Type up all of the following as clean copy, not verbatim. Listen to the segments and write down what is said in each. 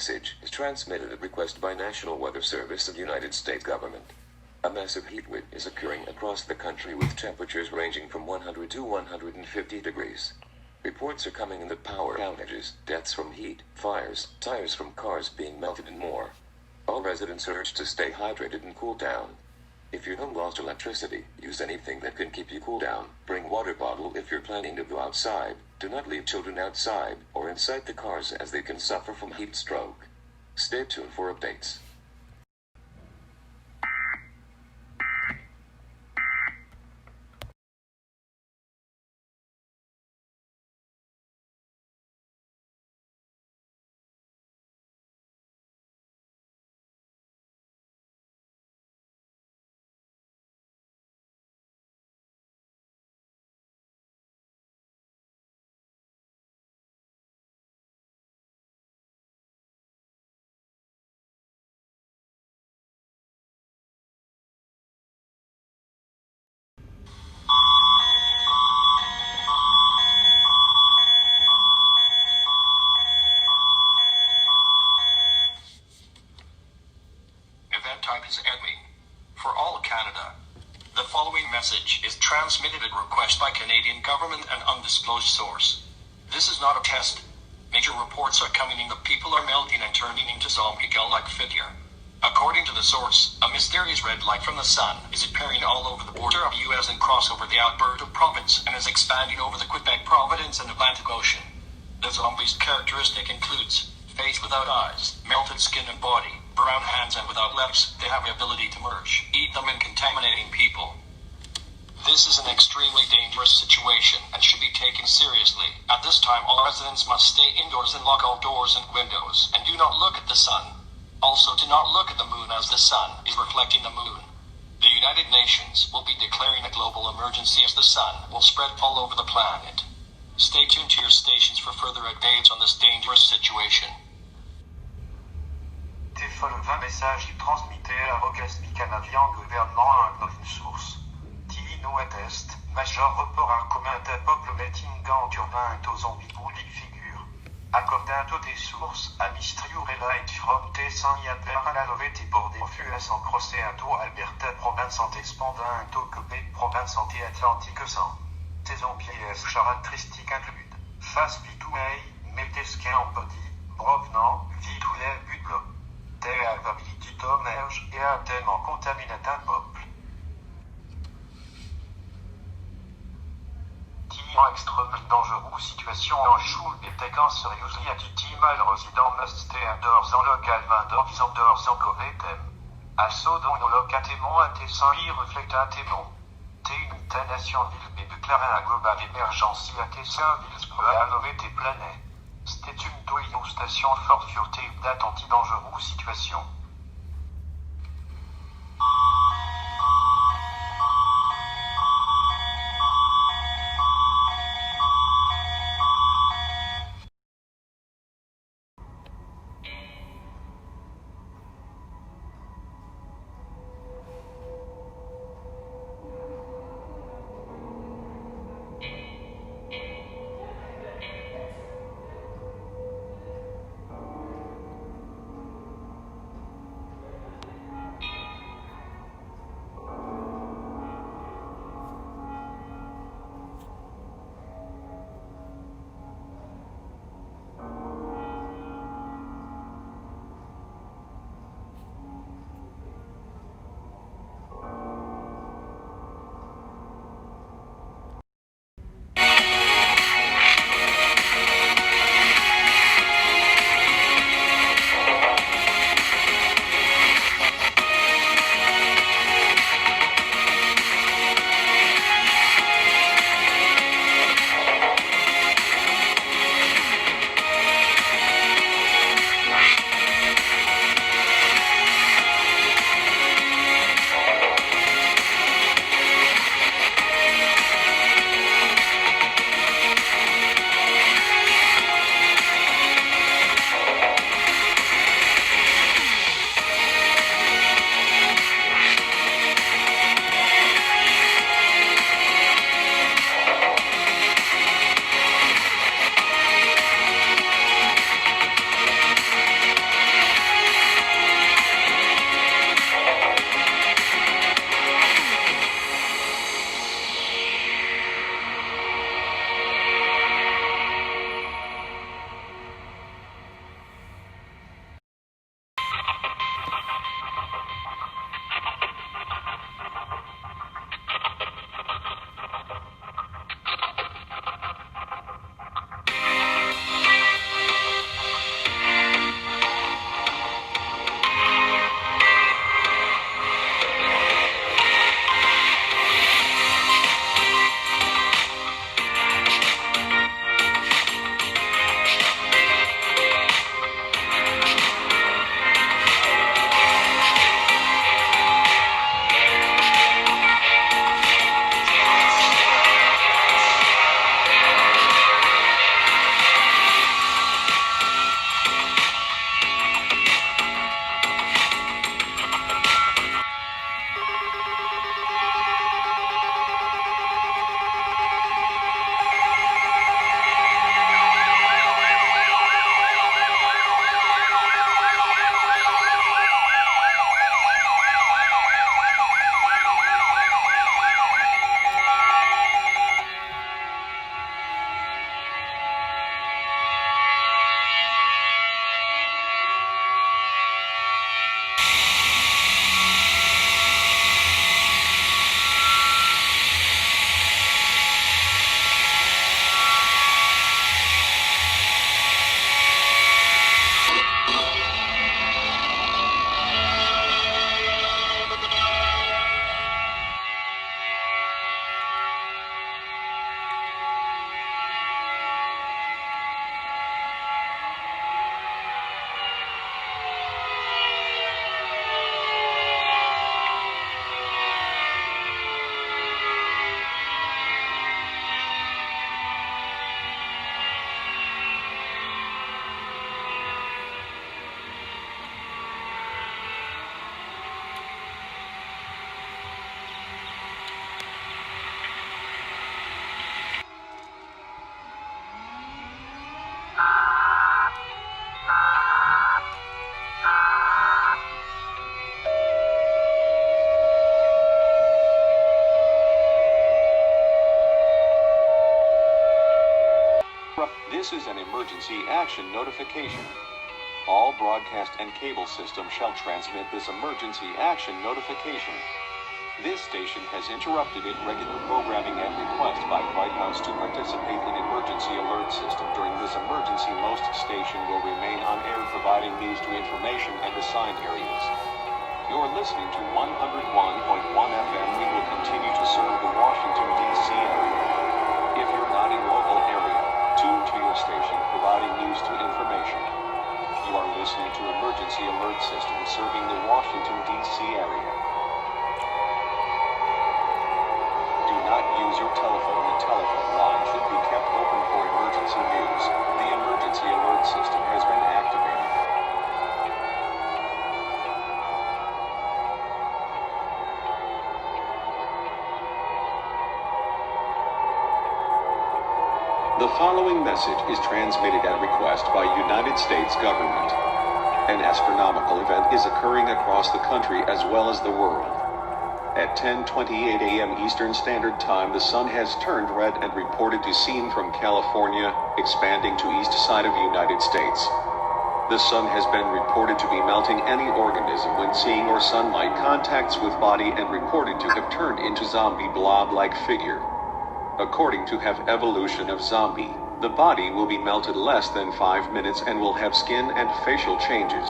message is transmitted at request by National Weather Service of the United States government. A massive heat wave is occurring across the country with temperatures ranging from 100 to 150 degrees. Reports are coming in that power outages, deaths from heat, fires, tires from cars being melted and more. All residents are urged to stay hydrated and cool down. If your home lost electricity, use anything that can keep you cool down. Bring water bottle if you're planning to go outside. Do not leave children outside or inside the cars as they can suffer from heat stroke. Stay tuned for updates. Type is admin. For all Canada. The following message is transmitted at request by Canadian government and undisclosed source. This is not a test. Major reports are coming in that people are melting and turning into zombie girl-like figure. According to the source, a mysterious red light from the sun is appearing all over the border of the U.S. and cross over the Alberta province and is expanding over the Quebec province and Atlantic Ocean. The zombie's characteristic includes face without eyes, melted skin and body, brown hands and without legs. They have the ability to merge, eat them and contaminating people. This is an extremely dangerous situation and should be taken seriously. At this time, all residents must stay indoors and lock all doors and windows and do not look at the sun. Also, do not look at the moon as the sun is reflecting the moon. The United Nations will be declaring a global emergency as the sun will spread all over the planet. Stay tuned to your stations for further updates on this dangerous situation. Des folles 20 messages transmittés à l'orchestre canadien gouvernement dans une source. Qui nous atteste, major report à commun d'un peuple meeting urbain aux zombies ou les figures. Accordando des sources, à mystérieux relate from te sans y appeler à la levée des bordées fut sans procès à tout Alberta province en despondant un taux Québec province anti-atlantique sans. Tes zombies caractéristiques includes. Face bitouay, mettesquin en body, provenant, vitoulet, but Déagabilité d'hommage et un tellement contaminaté un peuple. Tirant extrêmement dangereux situation en choule et taquant seriously attitude mal résident must stay indoors en local vendors indoors en correctem. Also dont nos locatémons intessants refléta témons. T'es une nation ville et déclarer un global émergence à tes villes pour innover tes planètes. C'était une illustration forte sûreté date anti-dangereux situation. This is an emergency action notification. All broadcast and cable systems shall transmit this emergency action notification. This station has interrupted its regular programming and request by White House to participate in emergency alert system. During this emergency, most station will remain on air providing news to information and assigned areas. You're listening to 101.1 FM. We will continue to serve the Washington, D.C. area. If you're not in local area, tune to your station providing news to information. You are listening to emergency alert system serving the Washington, D.C. area. Use your telephone. The telephone line should be kept open for emergency news. The emergency alert system has been activated. The following message is transmitted at request by United States government. An astronomical event is occurring across the country as well as the world. At 10:28 a.m. Eastern Standard Time, the sun has turned red and reported to seen from California, expanding to east side of United States. The sun has been reported to be melting any organism when seeing or sunlight contacts with body and reported to have turned into zombie blob-like figure. According to have evolution of zombie, the body will be melted less than 5 minutes and will have skin and facial changes.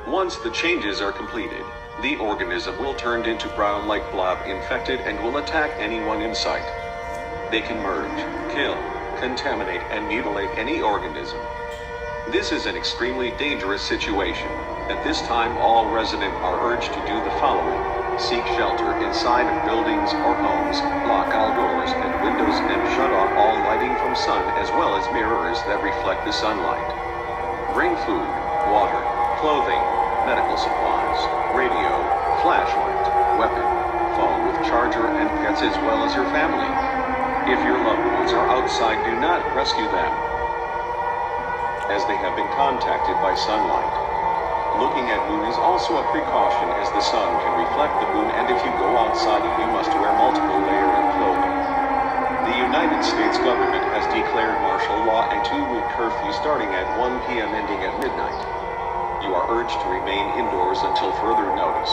Once the changes are completed, the organism will turn into brown-like blob infected and will attack anyone in sight. They can merge, kill, contaminate, and mutilate any organism. This is an extremely dangerous situation. At this time, all residents are urged to do the following: seek shelter inside of buildings or homes, lock all doors and windows, and shut off all lighting from sun as well as mirrors that reflect the sunlight. Bring food, water, clothing, medical supplies, radio, flashlight, weapon, phone with charger, and pets as well as your family. If your loved ones are outside, do not rescue them, as they have been contacted by sunlight. Looking at moon is also a precaution, as the sun can reflect the moon, and if you go outside you must wear multiple layers of clothing. The United States government has declared martial law and 2-week curfew starting at 1 p.m. ending at midnight. You are urged to remain indoors until further notice.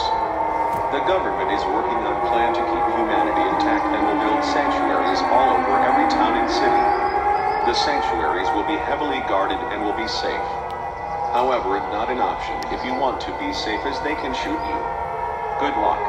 The government is working on a plan to keep humanity intact and will build sanctuaries all over every town and city. The sanctuaries will be heavily guarded and will be safe. However, it's not an option. If you want to be safe, as they can shoot you. Good luck.